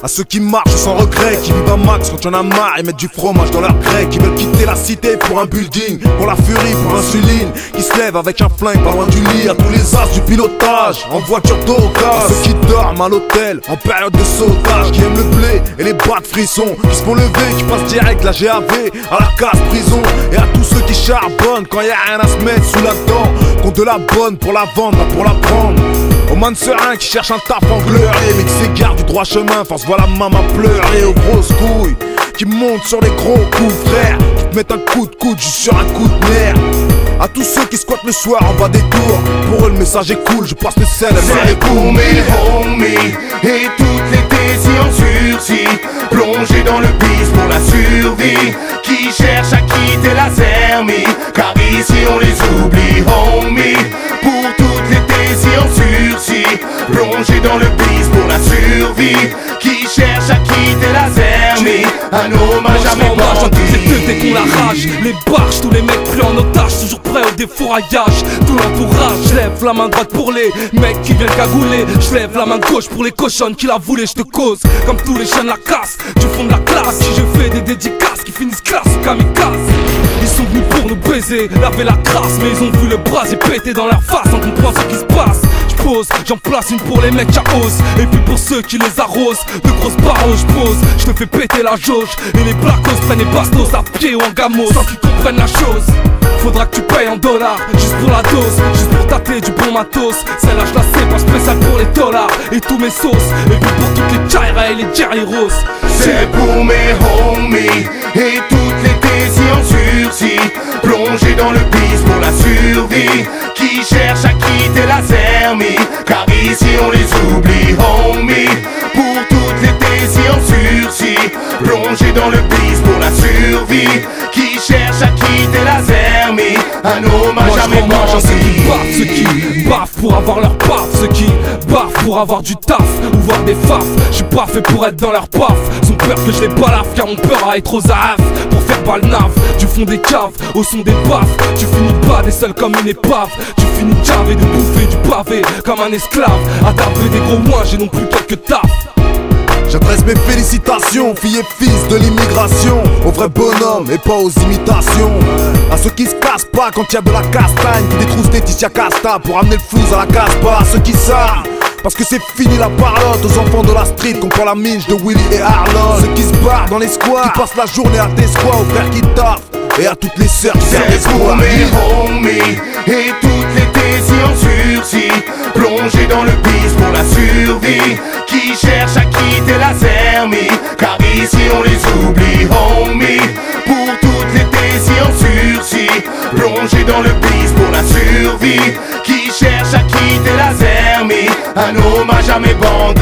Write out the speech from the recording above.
À ceux qui marchent sans regret, qui vivent un max quand y'en a marre et mettent du fromage dans leur grec, qui veulent quitter la cité pour un building, pour la furie, pour insuline, qui se lèvent avec un flingue pas loin du lit. À tous les as du pilotage, en voiture d'occasion, à ceux qui dorment à l'hôtel, en période de sautage, qui aiment le blé et les bras de frissons, qui se font lever, qui passent direct la GAV à la casse prison. Et à tous ceux qui charbonnent quand y a rien à se mettre sous la dent, qu'on de la bonne pour la vendre, pas pour la prendre. Aux man sereins qui cherchent un taf en gleuré, mais qui s'égarent du droit chemin, force voilà maman pleurer. Aux grosses couilles qui montent sur les gros coups, frère, qui te mettent un coup de coude juste sur un coup de nerf. À tous ceux qui squattent le soir en bas des tours, pour eux le message est cool, je passe le sel. C'est pour mes homies et toutes les décisions en sursis, plongés dans le bise pour la survie, qui cherchent à quitter la zermie, car ici on les oublie, homie. Pour toutes les décisions en sursis, plongés dans le bise pour la survie, qui cherchent à quitter la zermie, un hommage à mes bandits. Dès qu'on la rage, les barges, tous les mecs pris en otage, toujours prêts au défouraillage. Tout l'entourage, je lève la main droite pour les mecs qui viennent cagouler, je lève la main gauche pour les cochonnes qui la voulaient. Je te cause, comme tous les jeunes la casse, du fond de la classe. Si je fais des dédicaces qui finissent classe ou kamikaze. Ils sont venus pour nous baiser, laver la crasse, mais ils ont vu le bras et péter dans leur face en comprenant ce qui se passe. J'en place une pour les mecs à hausse, et puis pour ceux qui les arrosent, de grosses paroles j'pose. Je te fais péter la jauge, et les blacos prennent les bastos à pied ou en gamos, sans qu'ils comprennent la chose. Faudra que tu payes en dollars, juste pour la dose, juste pour tâter du bon matos. Celle-là je la sais, pas spécial pour les dollars et tous mes sauces, et puis pour toutes les Jaira et les Jerry Rose. C'est pour mes homies et toutes les décisions en sursis, plongés dans le bise pour la survie, qui cherchent à quitter la zermie, car ici on les oublie, homie. Pour toutes les décisions en sursis, plongés dans le bise pour la survie, qui cherchent à quitter la zermie, un hommage à mes bandits. Ceux qui baffent pour avoir leur paf, ceux qui baffent pour avoir du taf ou voir des faf. J'suis pas fait pour être dans leur paf, ils ont peur que je les balafre, car on peur à être aux AF pour faire balnaf du fond des caves au son des baffes. Tu finis pas des seuls comme une épave, tu finis de javer, de bouffer du pavé comme un esclave, à taper des gros moins, j'ai non plus quelques taf. J'adresse mes félicitations, filles et fils de l'immigration, aux vrais bonhommes et pas aux imitations. À ceux qui se cassent pas quand y'a de la castagne, qui détroussent des Titia Casta pour amener le flouze à la casse-pas. À ceux qui savent, parce que c'est fini la parlotte, aux enfants de la street qu'on prend la miche de Willy et Arnold. Ceux qui se barrent dans les squats, qui passent la journée à tes squats, aux frères qui taffent et à toutes les sœurs qui servent les pour mes homies et toutes les décisions en sursis, plongés dans le bise pour la survie, qui cherchent à quitter la zermie, car ici on les oublie, homie. Pour toutes les décisions en sursis, plongés dans le bise pour la survie, qui cherchent à quitter la zermie, un hommage à mes bandits.